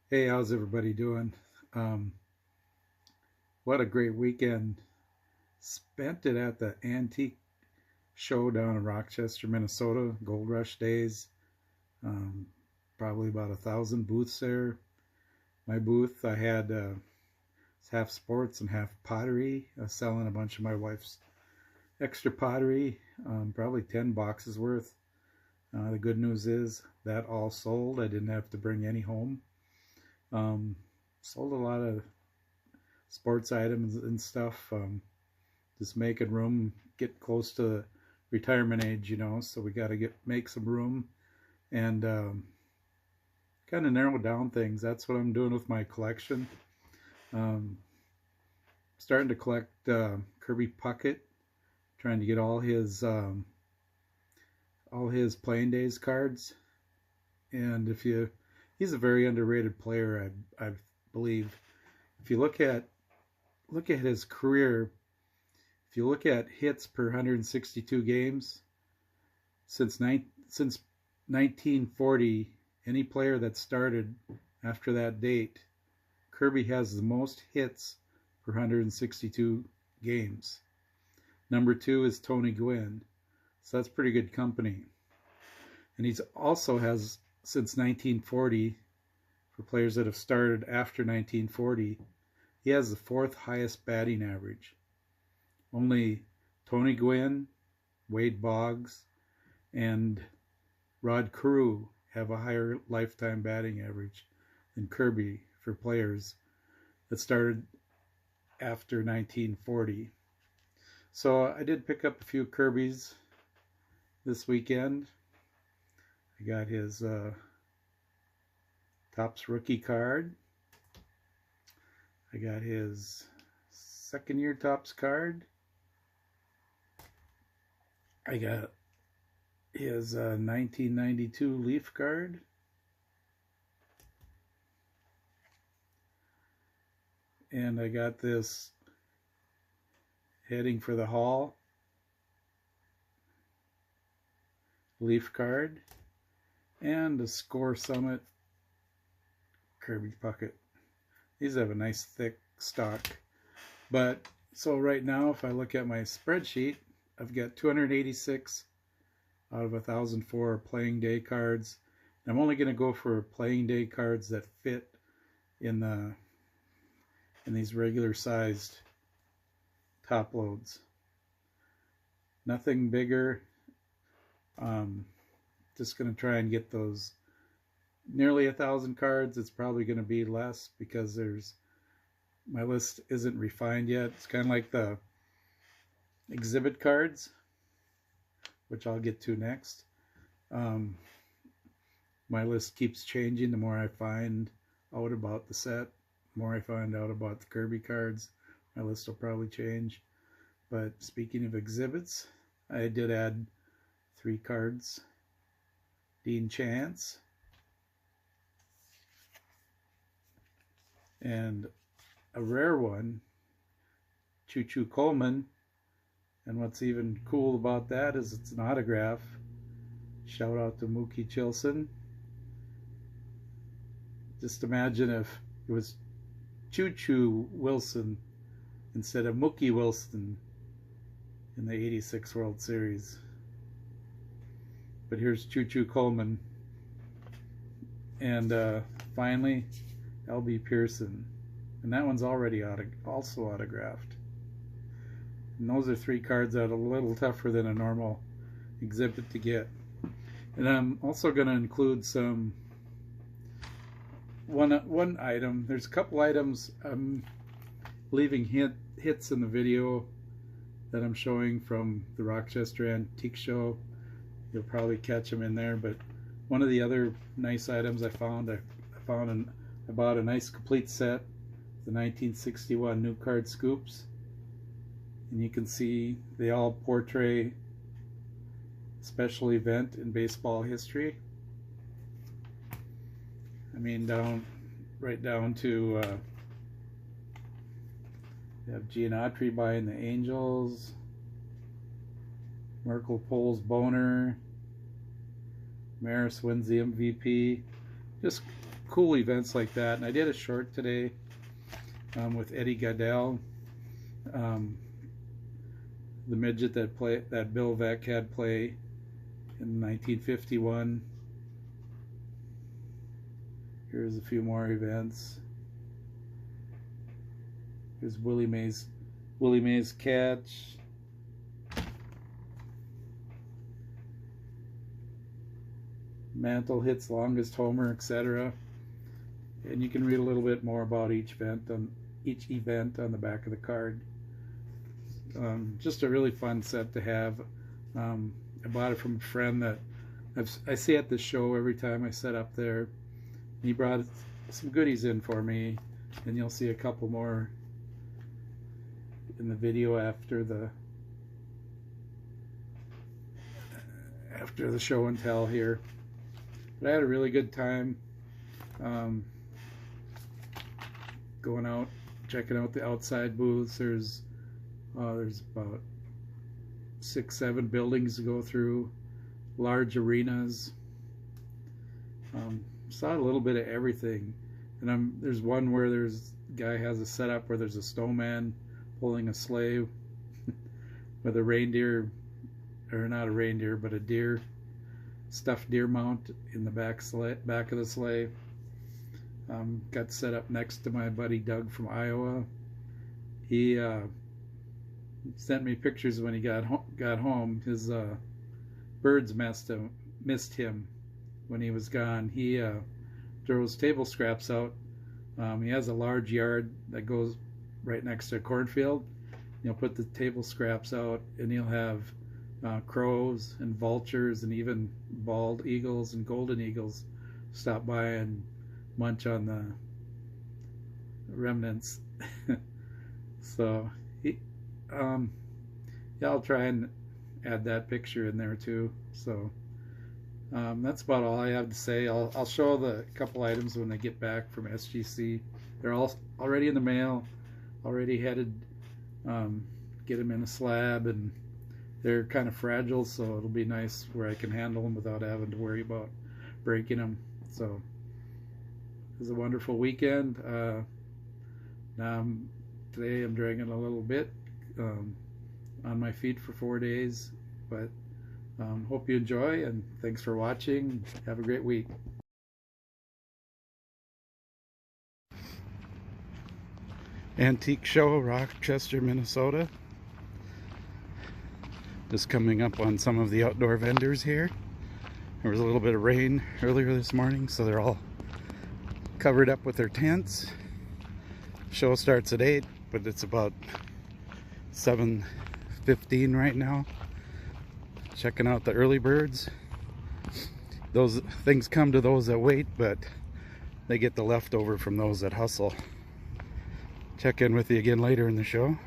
Hey, how's everybody doing? Um, what a great weekend. Spent it at the antique show down in Rochester, Minnesota, Gold Rush days. Um, Probably about 1,000 booths there. My booth, I had half sports and half pottery. I was selling a bunch of my wife's extra pottery, probably 10 boxes worth. The good news is that all sold. I didn't have to bring any home. Um, Sold a lot of sports items and stuff. Just making room, get close to retirement age, so we got to get make some room and kind of narrow down things. That's what I'm doing with my collection. Um, Starting to collect Kirby Puckett, trying to get all his playing days cards. And if you, he's a very underrated player, I believe. If you look at his career, if you look at hits per 162 games, since 1940, any player that started after that date, Kirby has the most hits per 162 games. Number two is Tony Gwynn, so that's pretty good company. And he's also has since 1940, for players that have started after 1940, he has the fourth highest batting average. Only Tony Gwynn, Wade Boggs, and Rod Carew have a higher lifetime batting average than Kirby for players that started after 1940. So I did pick up a few Kirbys this weekend. I got his Topps rookie card. I got his second year Topps card. I got his 1992 Leaf card. And I got this Heading for the Hall Leaf card. And a Score Summit Kirby Puckett. These have a nice thick stock. But so right now, if I look at my spreadsheet, I've got 286 out of 1,004 playing day cards. I'm only going to go for playing day cards that fit in these regular sized top loads. Nothing bigger. Just going to try and get those nearly 1,000 cards. It's probably going to be less because my list isn't refined yet. It's kind of like the exhibit cards, which I'll get to next. My list keeps changing the more I find out about the set, the more I find out about the Kirby cards. My list will probably change. But speaking of exhibits, I did add 3 cards. Dean Chance and a rare one, Choo Choo Coleman. And what's even cool about that is it's an autograph. Shout out to Mookie Chilson. Just imagine if it was Choo Choo Wilson instead of Mookie Wilson in the '86 World Series. But here's Choo Choo Coleman. And finally, L.B. Pearson. And that one's already also autographed. And those are 3 cards that are a little tougher than a normal exhibit to get. And I'm also going to include one item. There's a couple items I'm leaving hits in the video that I'm showing from the Rochester Antique Show. You'll probably catch them in there. But one of the other nice items I bought a nice complete set, the 1961 New Card Scoops. And you can see they all portray a special event in baseball history. I mean, right down to you have Giannotti buying the Angels, Merkle pulls Boner, Maris wins the MVP. Just cool events like that. And I did a short today with Eddie Goodell, the midget that Bill Veeck had play in 1951. Here's a few more events. Here's Willie Mays catch. Mantle hits longest homer, etc. And you can read a little bit more about each event on the back of the card. Just a really fun set to have. I bought it from a friend that I see at the show every time I set up there. He brought some goodies in for me, and you'll see a couple more in the video after the show and tell here. But I had a really good time going out, checking out the outside booths. There's about 6-7 buildings to go through, large arenas. Saw a little bit of everything, and there's one where a guy has a setup where there's a snowman pulling a sleigh with a reindeer, or not a reindeer, but a deer, stuffed deer mount in the back of the sleigh. Got set up next to my buddy Doug from Iowa. He sent me pictures when he got home. His birds missed him when he was gone. He throws table scraps out. He has a large yard that goes right next to a cornfield. He'll put the table scraps out, and he'll have crows and vultures and even bald eagles and golden eagles stop by and munch on the remnants. So yeah, I'll try and add that picture in there too. So that's about all I have to say. I'll show the couple items when they get back from SGC. They're all already in the mail, already headed. Get them in a slab, and they're kind of fragile, so it'll be nice where I can handle them without having to worry about breaking them. So it was a wonderful weekend. Today I'm dragging a little bit on my feet for 4 days, but hope you enjoy, and thanks for watching. Have a great week. Antique show, Rochester, Minnesota. Just coming up on some of the outdoor vendors here. There was a little bit of rain earlier this morning, so they're all covered up with their tents. Show starts at 8, but it's about 7:15 right now. Checking out the early birds. Those things come to those that wait, but they get the leftover from those that hustle. Check in with you again later in the show.